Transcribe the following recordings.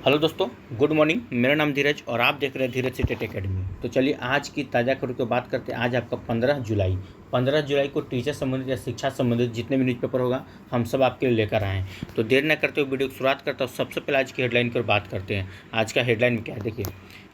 Hello दोस्तों, good morning. मेरा नाम धीरज और आप देख रहे हैं धीरज टेट एकेडमी। तो चलिए आज की ताज़ा खबरों की बात करते हैं। आज आपका 15 जुलाई को टीचर संबंधित या शिक्षा संबंधित जितने भी न्यूज़पेपर होगा हम सब आपके लिए लेकर आए हैं। तो देर न करते हुए वीडियो की शुरुआत करता हूँ। सबसे पहले आज की हेडलाइन की बात करते हैं। आज का हेडलाइन में क्या है, देखिए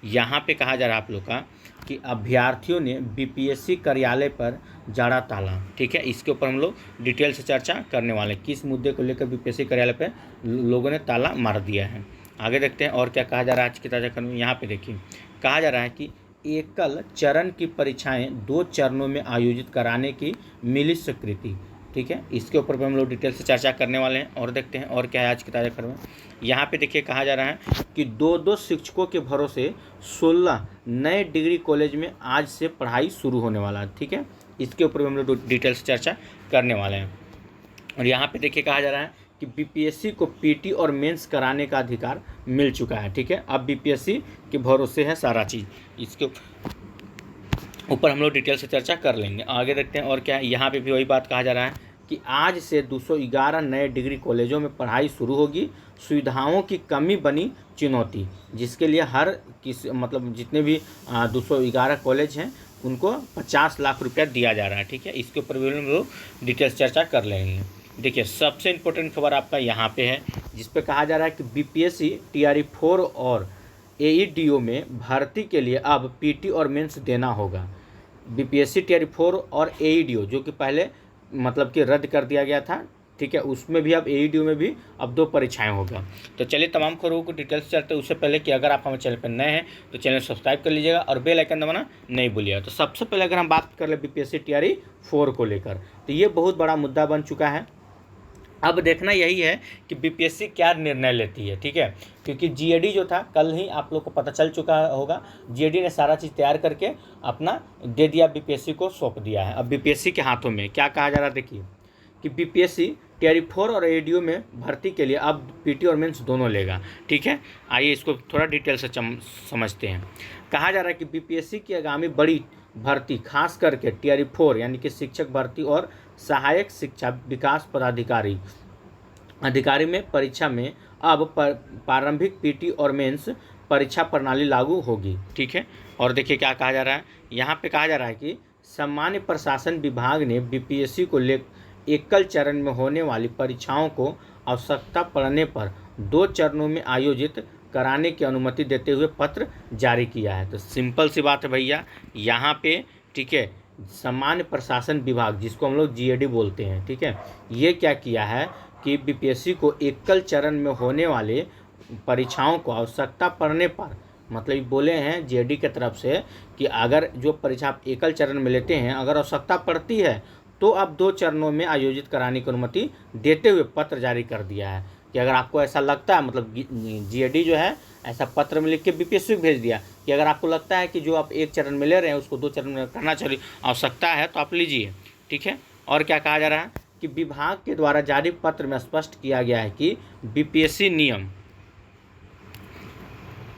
यहाँ पे कहा जा रहा है आप लोग का कि अभ्यर्थियों ने बीपीएससी कार्यालय पर जड़ा ताला। ठीक है, इसके ऊपर हम लोग डिटेल से चर्चा करने वाले हैं। किस मुद्दे को लेकर बीपीएससी कार्यालय पर लोगों ने ताला मार दिया है, आगे देखते हैं और क्या कहा जा रहा है आज की ताज़ा खबर में। यहाँ पे देखिए कहा जा रहा है कि एकल चरण की परीक्षाएं 2 चरणों में आयोजित कराने की मिली स्वीकृति। ठीक है, इसके ऊपर भी हम लोग डिटेल से चर्चा करने वाले हैं और देखते हैं और क्या है आज की ताज़ा खबर में। यहाँ पे देखिए कहा जा रहा है कि 2 शिक्षकों के भरोसे 16 नए डिग्री कॉलेज में आज से पढ़ाई शुरू होने वाला है। ठीक है, इसके ऊपर भी हम लोग डिटेल से चर्चा करने वाले हैं। और यहाँ पे देखिए कहा जा रहा है कि बीपीएससी को पीटी और मेंस कराने का अधिकार मिल चुका है। ठीक है, अब बीपीएससी के भरोसे है सारा चीज़। इसके ऊपर हम लोग डिटेल से चर्चा कर लेंगे। आगे देखते हैं और क्या है। यहाँ पे भी वही बात कहा जा रहा है कि आज से 211 नए डिग्री कॉलेजों में पढ़ाई शुरू होगी। सुविधाओं की कमी बनी चुनौती, जिसके लिए हर जितने भी 211 कॉलेज हैं उनको 50 लाख रुपया दिया जा रहा है। ठीक है, इसके ऊपर भी हम लोग डिटेल्स चर्चा कर लेंगे। देखिए सबसे इम्पोर्टेंट खबर आपका यहाँ पे है, जिस पे कहा जा रहा है कि बीपीएससी टीआरई 4 और एईडीओ में भर्ती के लिए अब पीटी और मेंस देना होगा। बीपीएससी टीआरई 4 और एईडीओ जो कि पहले कि रद्द कर दिया गया था। ठीक है, उसमें भी अब एईडीओ में भी अब 2 परीक्षाएं होगा। तो चलिए तमाम खबरों को डिटेल्स चलते हैं। उससे पहले कि अगर आप हमारे चैनल पर नए हैं तो चैनल सब्सक्राइब कर लीजिएगा और बेल आइकन दबाना नहीं भूलिएगा। तो सबसे पहले अगर हम बात कर ले बीपीएससी टीआरई 4 को लेकर, तो ये बहुत बड़ा मुद्दा बन चुका है। अब देखना यही है कि बीपीएससी क्या निर्णय लेती है। ठीक है, क्योंकि जीएडी जो था कल ही आप लोग को पता चल चुका होगा, जीएडी ने सारा चीज़ तैयार करके अपना दे दिया, बीपीएससी को सौंप दिया है। अब बीपीएससी के हाथों में क्या कहा जा रहा है, देखिए कि बीपीएससी टीआरई 4 और एईडीओ में भर्ती के लिए अब पीटी और मेंस दोनों लेगा। ठीक है, आइए इसको थोड़ा डिटेल से समझते हैं। कहा जा रहा है कि बीपीएससी की आगामी बड़ी भर्ती खास करके टीआरई 4 यानी कि शिक्षक भर्ती और सहायक शिक्षा विकास अधिकारी में परीक्षा में अब प्रारंभिक पीटी और मेंस परीक्षा प्रणाली लागू होगी। ठीक है, और देखिए क्या कहा जा रहा है। यहाँ पे कहा जा रहा है कि सामान्य प्रशासन विभाग ने बीपीएससी को एकल चरण में होने वाली परीक्षाओं को आवश्यकता पड़ने पर 2 चरणों में आयोजित कराने की अनुमति देते हुए पत्र जारी किया है। तो सिंपल सी बात है भैया, यहाँ पे ठीक है सामान्य प्रशासन विभाग जिसको हम लोग जीएडी बोलते हैं, ठीक है, ये क्या किया है कि बीपीएससी को एकल चरण में होने वाले परीक्षाओं को आवश्यकता पड़ने पर बोले हैं जीएडी की तरफ से कि अगर जो परीक्षा आप एकल चरण में लेते हैं अगर आवश्यकता पड़ती है तो अब 2 चरणों में आयोजित कराने की अनुमति देते हुए पत्र जारी कर दिया है। कि अगर आपको ऐसा लगता है जीएडी जो है ऐसा पत्र में लिख के बीपीएससी को भेज दिया कि अगर आपको लगता है कि जो आप 1 चरण में ले रहे हैं उसको 2 चरण में करना चाहिए, आवश्यकता है तो आप लीजिए। ठीक है, और क्या कहा जा रहा है कि विभाग के द्वारा जारी पत्र में स्पष्ट किया गया है कि बीपीएससी नियम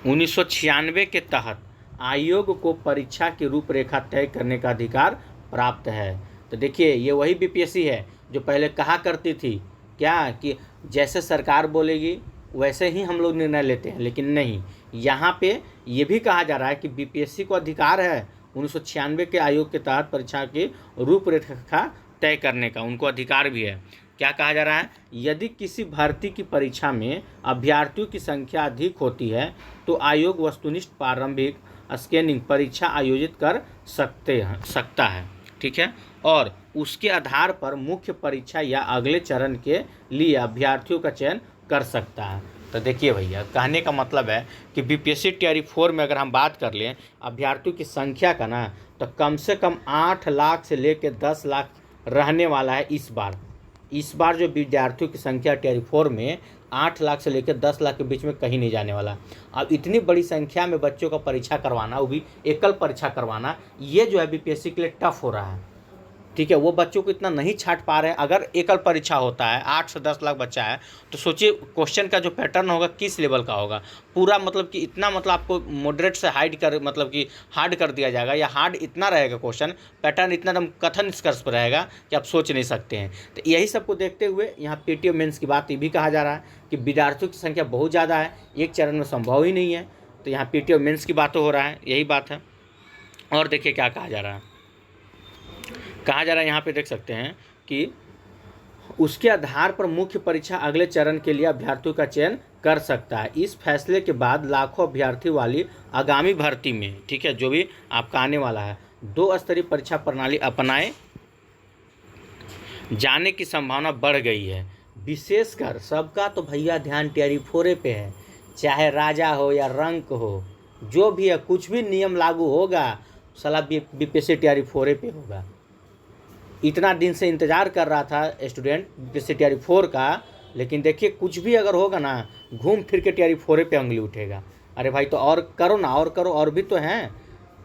1996 के तहत आयोग को परीक्षा की रूपरेखा तय करने का अधिकार प्राप्त है। तो देखिए ये वही बीपीएससी है जो पहले कहा करती थी क्या कि जैसे सरकार बोलेगी वैसे ही हम लोग निर्णय लेते हैं, लेकिन नहीं, यहाँ पे ये भी कहा जा रहा है कि बीपीएससी को अधिकार है 1996 के आयोग के तहत परीक्षा की रूपरेखा तय करने का, उनको अधिकार भी है। क्या कहा जा रहा है, यदि किसी भर्ती की परीक्षा में अभ्यर्थियों की संख्या अधिक होती है तो आयोग वस्तुनिष्ठ प्रारंभिक स्क्रीनिंग परीक्षा आयोजित कर सकता है। ठीक है, और उसके आधार पर मुख्य परीक्षा या अगले चरण के लिए अभ्यर्थियों का चयन कर सकता है। तो देखिए भैया कहने का मतलब है कि बीपीएससी टीआरई 4 में अगर हम बात कर लें अभ्यर्थियों की संख्या का ना, तो कम से कम 8 लाख से लेकर 10 लाख रहने वाला है इस बार जो विद्यार्थियों की संख्या टीआरई 4 में 8 लाख से लेकर 10 लाख के बीच में कहीं नहीं जाने वाला। अब इतनी बड़ी संख्या में बच्चों का परीक्षा करवाना, वो भी एकल परीक्षा करवाना, ये जो है बीपीएससी के लिए टफ हो रहा है। ठीक है, वो बच्चों को इतना नहीं छाँट पा रहे हैं। अगर एकल परीक्षा होता है, 8 से 10 लाख बच्चा है, तो सोचिए क्वेश्चन का जो पैटर्न होगा किस लेवल का होगा। पूरा मतलब कि इतना मतलब आपको मॉडरेट से हाइड कर मतलब कि हार्ड कर दिया जाएगा, या हार्ड इतना रहेगा क्वेश्चन पैटर्न, इतना एकदम कथन निष्कर्ष पर रहेगा कि आप सोच नहीं सकते हैं। तो यही सबको देखते हुए यहाँ पीटीओ मेंस की बात ये भी कहा जा रहा है कि विद्यार्थियों की संख्या बहुत ज़्यादा है, एक चरण में संभव ही नहीं है। तो यहाँ पीटीओ मेंस की बात हो रहा है, यही बात है। और देखिए क्या कहा जा रहा है, यहाँ पे देख सकते हैं कि उसके आधार पर मुख्य परीक्षा अगले चरण के लिए अभ्यर्थियों का चयन कर सकता है। इस फैसले के बाद लाखों अभ्यर्थी वाली आगामी भर्ती में, ठीक है, जो भी आपका आने वाला है, 2 स्तरीय परीक्षा प्रणाली अपनाए जाने की संभावना बढ़ गई है। विशेषकर सबका तो भैया ध्यान टिहरी 4 पे है, चाहे राजा हो या रंक हो, जो भी है, कुछ भी नियम लागू होगा साला बीपीएससी टिहरी 4 पे होगा। इतना दिन से इंतज़ार कर रहा था स्टूडेंट बीपीएससी टिहरी 4 का, लेकिन देखिए कुछ भी अगर होगा ना, घूम फिर के टिहरी 4 पे उंगली उठेगा। अरे भाई तो और करो ना, और करो, और भी तो हैं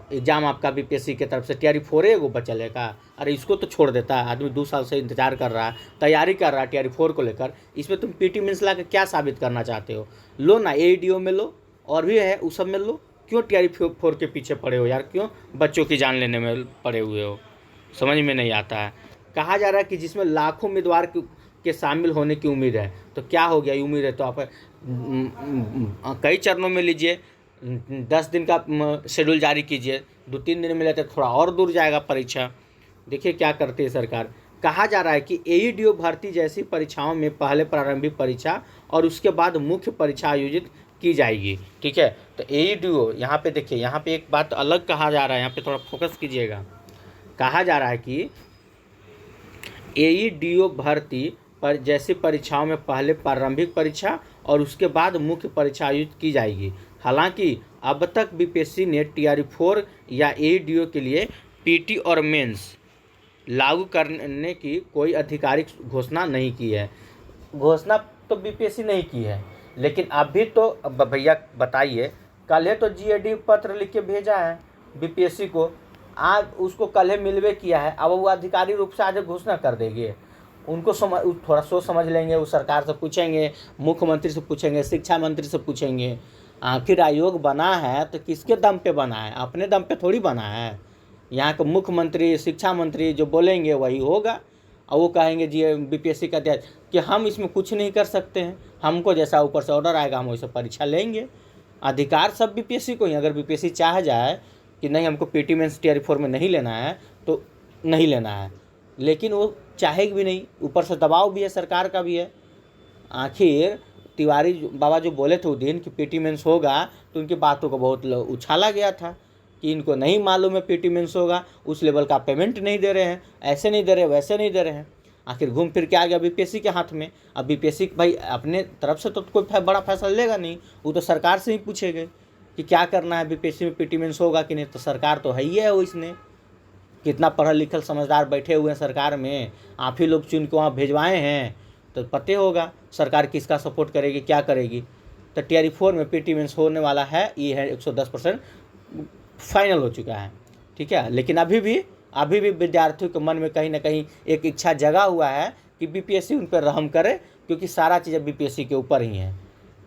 एग्ज़ाम आपका बीपीएससी की तरफ से। टिहरी 4 एगो बचलेगा, अरे इसको तो छोड़ देता है। आदमी 2 साल से इंतजार कर रहा है, तैयारी कर रहा है टिहरी 4 को लेकर। इसमें तुम पीटी मेंस ला के क्या साबित करना चाहते हो? लो ना, एईडीओ में लो, और भी है उस सब में लो। क्यों टिहरी 4 के पीछे पड़े हो यार? क्यों बच्चों की जान लेने में पड़े हुए हो? समझ में नहीं आता है। कहा जा रहा है कि जिसमें लाखों उम्मीदवार के शामिल होने की उम्मीद है। तो क्या हो गया, उम्मीद है तो आप कई चरणों में लीजिए, 10 दिन का शेड्यूल जारी कीजिए, 2-3 दिन में लेते थोड़ा और दूर जाएगा परीक्षा। देखिए क्या करती है सरकार। कहा जा रहा है कि एईडीओ भर्ती जैसी परीक्षाओं में पहले प्रारंभिक परीक्षा और उसके बाद मुख्य परीक्षा आयोजित की जाएगी। ठीक है, तो एईडीओ यहाँ पे देखिए, यहाँ पे एक बात अलग कहा जा रहा है, यहाँ पे थोड़ा फोकस कीजिएगा। कहा जा रहा है कि एईडीओ भर्ती पर जैसी परीक्षाओं में पहले प्रारंभिक परीक्षा और उसके बाद मुख्य परीक्षा आयोजित की जाएगी। हालांकि अब तक बीपीएससी ने टीआरई 4 या एईडीओ के लिए पीटी और मेंस लागू करने की कोई आधिकारिक घोषणा नहीं की है। घोषणा तो बीपीएससी नहीं की है, लेकिन अभी तो भैया बताइए, कल तो जीएडी पत्र लिख के भेजा है बीपीएससी को, आज उसको कल मिलवे किया है। अब वो आधिकारिक रूप से आज घोषणा कर देंगे। उनको थोड़ा सोच समझ लेंगे, वो सरकार से पूछेंगे, मुख्यमंत्री से पूछेंगे, शिक्षा मंत्री से पूछेंगे। आखिर आयोग बना है तो किसके दम पे बना है? अपने दम पे थोड़ी बना है। यहाँ के मुख्यमंत्री, शिक्षा मंत्री जो बोलेंगे वही होगा। और वो कहेंगे जी बीपीएससी का अध्यक्ष कि हम इसमें कुछ नहीं कर सकते हैं, हमको जैसा ऊपर से ऑर्डर आएगा हम वैसे परीक्षा लेंगे। अधिकार सब बीपीएससी को ही। अगर बीपीएससी चाह जाए कि नहीं हमको पीटी मेंस टीआरई 4 में नहीं लेना है तो नहीं लेना है, लेकिन वो चाहेगी भी नहीं। ऊपर से दबाव भी है, सरकार का भी है। आखिर तिवारी बाबा जो बोले थे उस दिन कि पीटी मेंस होगा, तो उनकी बातों को बहुत उछाला गया था कि इनको नहीं मालूम है पीटी मेंस होगा, उस लेवल का पेमेंट नहीं दे रहे हैं, ऐसे नहीं दे रहे, वैसे नहीं दे रहे हैं। आखिर घूम फिर के आ गया बीपीएससी के हाथ में। अब बीपीएससी भाई अपने तरफ से तो कोई बड़ा फैसला लेगा नहीं, वो तो सरकार से ही पूछेंगे कि क्या करना है, बीपीएससी में पीटी मेंस होगा कि नहीं। तो सरकार तो है ही है, वो इसने कितना पढ़ल लिखल समझदार बैठे हुए हैं सरकार में, आप ही लोग चुन के वहाँ भेजवाए हैं, तो पते होगा सरकार किसका सपोर्ट करेगी, क्या करेगी। तो टीआरई 4 में पीटी मेंस होने वाला है, ये है 110% फाइनल हो चुका है। ठीक है, लेकिन अभी भी विद्यार्थियों के मन में कहीं ना कहीं एक इच्छा जगा हुआ है कि बीपीएससी उन पर रहम करे, क्योंकि सारा चीज़ बीपीएससी के ऊपर ही है।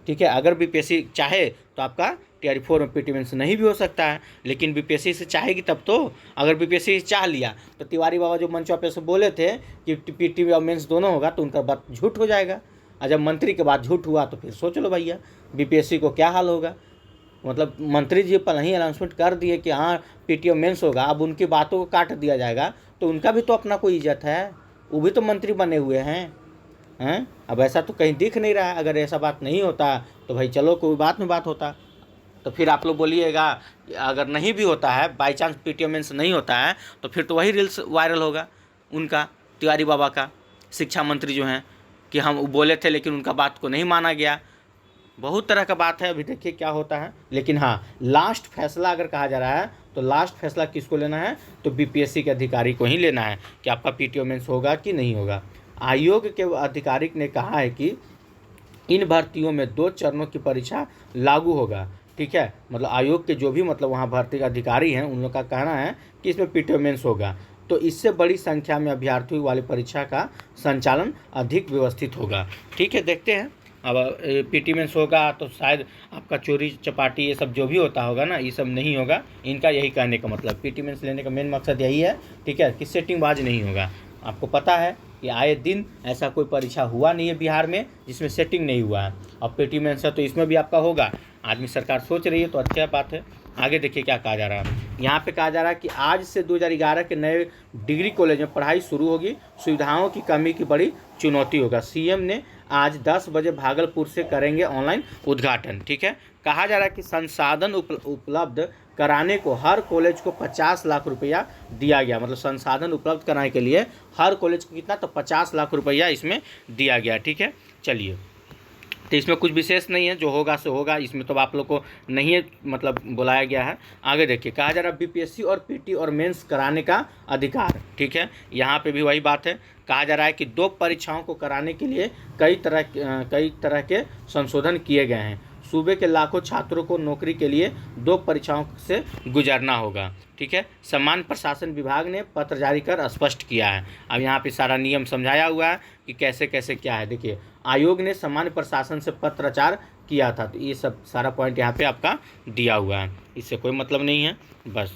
ठीक है, अगर बीपीएससी चाहे तो आपका टीआरई 4 में पीटी मेंस नहीं भी हो सकता है, लेकिन बीपीएससी से चाहेगी तब तो। अगर बीपीएससी चाह लिया तो तिवारी बाबा जो मंचों पे से बोले थे कि पीटी और मेंस दोनों होगा, तो उनका बात झूठ हो जाएगा। और जब मंत्री के बाद झूठ हुआ तो फिर सोच लो भैया बीपीएससी को क्या हाल होगा। मतलब मंत्री जी पहले ही अनाउंसमेंट कर दिए कि हाँ पीटी और मेंस होगा, अब उनकी बातों को काट दिया जाएगा, तो उनका भी तो अपना कोई इज्जत है, वो भी तो मंत्री बने हुए हैं। अब ऐसा तो कहीं दिख नहीं रहा है। अगर ऐसा बात नहीं होता तो भाई चलो कोई बात में बात होता। तो फिर आप लोग बोलिएगा अगर नहीं भी होता है, बाई चांस पीटी मेंस नहीं होता है, तो फिर तो वही रील्स वायरल होगा उनका, तिवारी बाबा का, शिक्षा मंत्री जो हैं, कि हम बोले थे लेकिन उनका बात को नहीं माना गया। बहुत तरह का बात है, अभी देखिए क्या होता है। लेकिन हाँ, लास्ट फैसला अगर कहा जा रहा है तो लास्ट फैसला किसको लेना है? तो बीपीएससी के अधिकारी को ही लेना है कि आपका पीटी मेंस होगा कि नहीं होगा। आयोग के आधिकारिक ने कहा है कि इन भर्तियों में 2 चरणों की परीक्षा लागू होगा। ठीक है, मतलब आयोग के जो भी मतलब वहाँ भर्ती के अधिकारी हैं उन लोग का कहना है कि इसमें पीटी मेंस होगा। तो इससे बड़ी संख्या में अभ्यर्थियों वाली परीक्षा का संचालन अधिक व्यवस्थित होगा। ठीक है, देखते हैं। अब पीटी मेंस होगा तो शायद आपका चोरी चपाटी ये सब जो भी होता होगा ना, ये सब नहीं होगा। इनका यही कहने का मतलब, पीटी मेंस लेने का मेन मकसद यही है, ठीक है, कि सेटिंगबाज नहीं होगा। आपको पता है कि आए दिन ऐसा कोई परीक्षा हुआ नहीं है बिहार में जिसमें सेटिंग नहीं हुआ है। अब पीटी मेंस है तो इसमें भी आपका होगा। आदमी सरकार सोच रही है तो अच्छा बात है। आगे देखिए क्या कहा जा रहा है। यहाँ पे कहा जा रहा है कि आज से 2011 के नए डिग्री कॉलेज में पढ़ाई शुरू होगी। सुविधाओं की कमी की बड़ी चुनौती होगा। सीएम ने आज 10 बजे भागलपुर से करेंगे ऑनलाइन उद्घाटन। ठीक है, कहा जा रहा है कि संसाधन उपलब्ध कराने को हर कॉलेज को 50 लाख रुपया दिया गया। मतलब संसाधन उपलब्ध कराने के लिए हर कॉलेज को कितना, तो 50 लाख रुपया इसमें दिया गया। ठीक है, चलिए, तो इसमें कुछ विशेष नहीं है, जो होगा सो होगा। इसमें तो आप लोग को नहीं है, मतलब बुलाया गया है। आगे देखिए, कहा जा रहा है बीपीएससी और पीटी और मेंस कराने का अधिकार। ठीक है, यहाँ पे भी वही बात है। कहा जा रहा है कि 2 परीक्षाओं को कराने के लिए कई तरह के संशोधन किए गए हैं। सूबे के लाखों छात्रों को नौकरी के लिए 2 परीक्षाओं से गुजरना होगा। ठीक है, सामान्य प्रशासन विभाग ने पत्र जारी कर स्पष्ट किया है। अब यहाँ पे सारा नियम समझाया हुआ है कि कैसे कैसे क्या है। देखिए, आयोग ने सामान्य प्रशासन से पत्राचार किया था, तो ये सब सारा पॉइंट यहाँ पे आपका दिया हुआ है। इससे कोई मतलब नहीं है, बस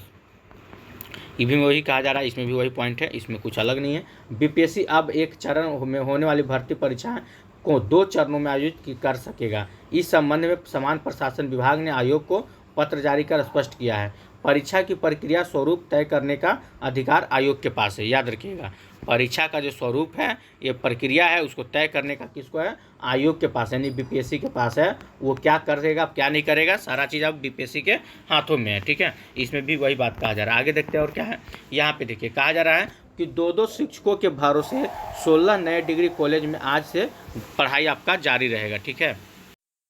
ये भी वही कहा जा रहा है, इसमें भी वही पॉइंट है, इसमें कुछ अलग नहीं है। बीपीएससी अब एक चरण में होने वाली भर्ती परीक्षाएं को 2 चरणों में आयोजित कर सकेगा। इस संबंध में सामान्य प्रशासन विभाग ने आयोग को पत्र जारी कर स्पष्ट किया है। परीक्षा की प्रक्रिया स्वरूप तय करने का अधिकार आयोग के पास है। याद रखिएगा, परीक्षा का जो स्वरूप है, ये प्रक्रिया है, उसको तय करने का किसको है, आयोग के पास, यानी बीपीएससी के पास है। वो क्या करेगा क्या नहीं करेगा, सारा चीज़ अब बीपीएससी के हाथों में है। ठीक है, इसमें भी वही बात कहा जा रहा है। आगे देखते हैं और क्या है। यहाँ पे देखिए, कहा जा रहा है कि 2 शिक्षकों के भरोसे 16 नए डिग्री कॉलेज में आज से पढ़ाई आपका जारी रहेगा। ठीक है,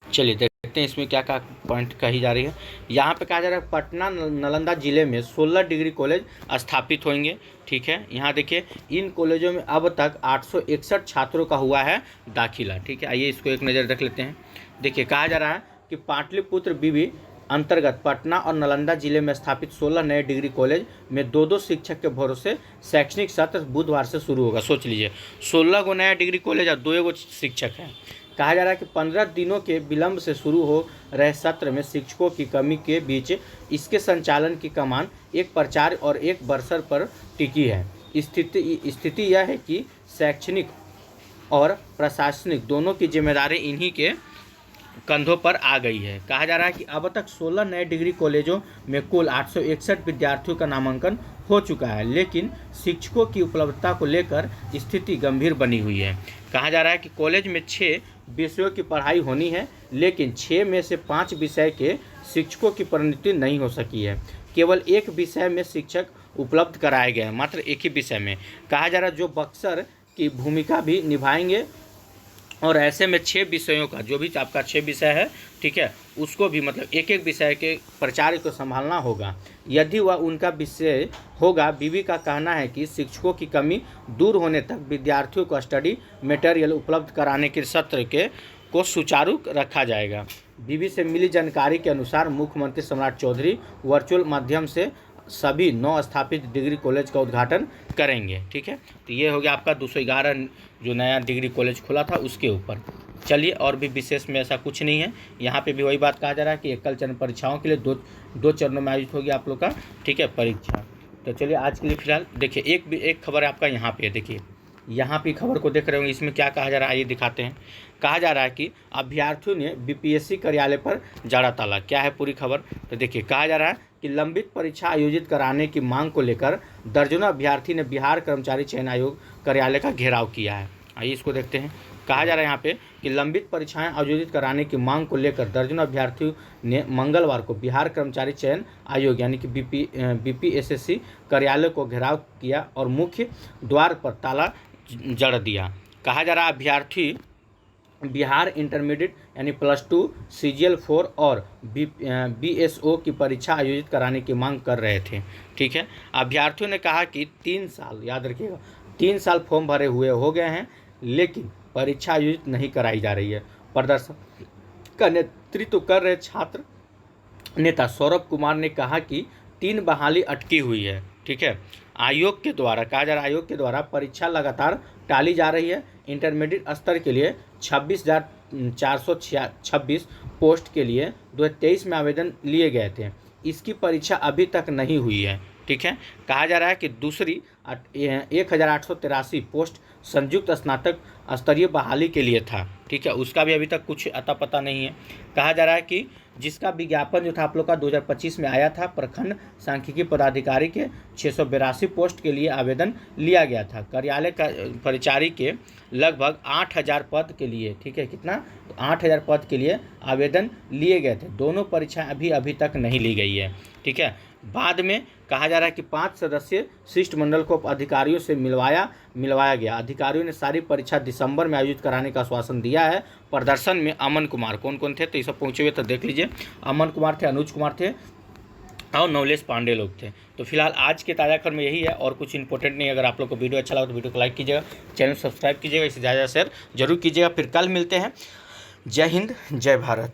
चलिए देखते हैं इसमें क्या क्या पॉइंट कही जा रही है। यहाँ पे कहा जा रहा है पटना नालंदा जिले में 16 डिग्री कॉलेज स्थापित होंगे। ठीक है, यहाँ देखिए, इन कॉलेजों में अब तक 861 छात्रों का हुआ है दाखिला। ठीक है, आइए इसको एक नज़र रख लेते हैं। देखिए, कहा जा रहा है कि पाटलिपुत्र विवि अंतर्गत पटना और नालंदा जिले में स्थापित 16 नए डिग्री कॉलेज में 2 शिक्षक के भरोसे शैक्षणिक सत्र बुधवार से शुरू होगा। सोच लीजिए, 16 गो नया डिग्री कॉलेज और 2 शिक्षक हैं। कहा जा रहा है कि 15 दिनों के विलंब से शुरू हो रहे सत्र में शिक्षकों की कमी के बीच इसके संचालन की कमान एक प्राचार्य और एक बरसर पर टिकी है। स्थिति यह है कि शैक्षणिक और प्रशासनिक दोनों की जिम्मेदारी इन्हीं के कंधों पर आ गई है। कहा जा रहा है कि अब तक 16 नए डिग्री कॉलेजों में कुल 861 विद्यार्थियों का नामांकन हो चुका है, लेकिन शिक्षकों की उपलब्धता को लेकर स्थिति गंभीर बनी हुई है। कहा जा रहा है कि कॉलेज में 6 विषयों की पढ़ाई होनी है, लेकिन 6 में से 5 विषय के शिक्षकों की परिणति नहीं हो सकी है। केवल एक विषय में शिक्षक उपलब्ध कराए गए हैं, मात्र एक ही विषय में। कहा जा रहा है जो बक्सर की भूमिका भी निभाएंगे, और ऐसे में 6 विषयों का, जो भी आपका 6 विषय है, ठीक है, उसको भी मतलब एक एक विषय के प्राचार्य को संभालना होगा। यदि वह उनका विषय होगा। विवि का कहना है कि शिक्षकों की कमी दूर होने तक विद्यार्थियों को स्टडी मटेरियल उपलब्ध कराने के सत्र को सुचारू रखा जाएगा। विवि से मिली जानकारी के अनुसार मुख्यमंत्री सम्राट चौधरी वर्चुअल माध्यम से सभी 9 स्थापित डिग्री कॉलेज का उद्घाटन करेंगे। ठीक है, तो ये हो गया आपका 211 जो नया डिग्री कॉलेज खुला था उसके ऊपर। चलिए, और भी विशेष में ऐसा कुछ नहीं है। यहाँ पे भी वही बात कहा जा रहा है कि एकल चरण परीक्षाओं के लिए दो चरणों में आयोजित होगी आप लोग का, ठीक है, परीक्षा। तो चलिए, आज के लिए फिलहाल देखिए एक खबर आपका यहाँ पे है। देखिए, यहाँ पे खबर को देख रहे होंगे, इसमें क्या कहा जा रहा है आइए दिखाते हैं। कहा जा रहा है कि अभ्यर्थियों ने बीपीएससी कार्यालय पर जड़ा ताला। क्या है पूरी खबर, तो देखिए, कहा जा रहा है कि लंबित परीक्षा आयोजित कराने की मांग को लेकर दर्जनों अभ्यर्थी ने बिहार कर्मचारी चयन आयोग कार्यालय का घेराव किया है। आइए इसको देखते हैं। कहा जा रहा है यहाँ पे कि लंबित परीक्षाएं आयोजित कराने की मांग को लेकर दर्जनों अभ्यर्थियों ने मंगलवार को बिहार कर्मचारी चयन आयोग यानी कि बीपीएससी कार्यालय को घेराव किया और मुख्य द्वार पर ताला जड़ दिया। कहा जा रहा है अभ्यर्थी बिहार इंटरमीडिएट यानी +2 CGL 4 और BSO की परीक्षा आयोजित कराने की मांग कर रहे थे। ठीक है, अभ्यर्थियों ने कहा कि 3 साल, याद रखिएगा, 3 साल फॉर्म भरे हुए हो गए हैं, लेकिन परीक्षा आयोजित नहीं कराई जा रही है। प्रदर्शन का नेतृत्व कर रहे छात्र नेता सौरभ कुमार ने कहा कि 3 बहाली अटकी हुई है। ठीक है, आयोग के द्वारा कहा जा रहा है, आयोग के द्वारा परीक्षा लगातार टाली जा रही है। इंटरमीडिएट स्तर के लिए 26,426 पोस्ट के लिए 2023 में आवेदन लिए गए थे। इसकी परीक्षा अभी तक नहीं हुई है। ठीक है, कहा जा रहा है कि दूसरी 1,883 पोस्ट संयुक्त स्नातक स्तरीय बहाली के लिए था। ठीक है, उसका भी अभी तक कुछ अता पता नहीं है। कहा जा रहा है कि जिसका विज्ञापन जो था आप लोग का 2025 में आया था, प्रखंड सांख्यिकी पदाधिकारी के 682 पोस्ट के लिए आवेदन लिया गया था। कार्यालय का परिचारी के लगभग 8,000 पद के लिए, ठीक है, कितना, 8,000 पद के लिए आवेदन लिए गए थे। दोनों परीक्षाएं अभी तक नहीं ली गई है। ठीक है, बाद में कहा जा रहा है कि 5 सदस्यीय शिष्टमंडल को अधिकारियों से मिलवाया गया। अधिकारियों ने सारी परीक्षा दिसंबर में आयोजित कराने का आश्वासन दिया है। प्रदर्शन में अमन कुमार, कौन कौन थे तो ये सब पहुँचे हुए तो देख लीजिए। अमन कुमार थे, अनुज कुमार थे और नवलेश पांडे लोग थे। तो फिलहाल आज के ताज़ा खबर में यही है और कुछ इंपॉर्टेंट नहीं। अगर आप लोग को वीडियो अच्छा लगा तो वीडियो को लाइक कीजिएगा, चैनल सब्सक्राइब कीजिएगा, इसे ज़्यादा शेयर जरूर कीजिएगा। फिर कल मिलते हैं। जय हिंद, जय भारत।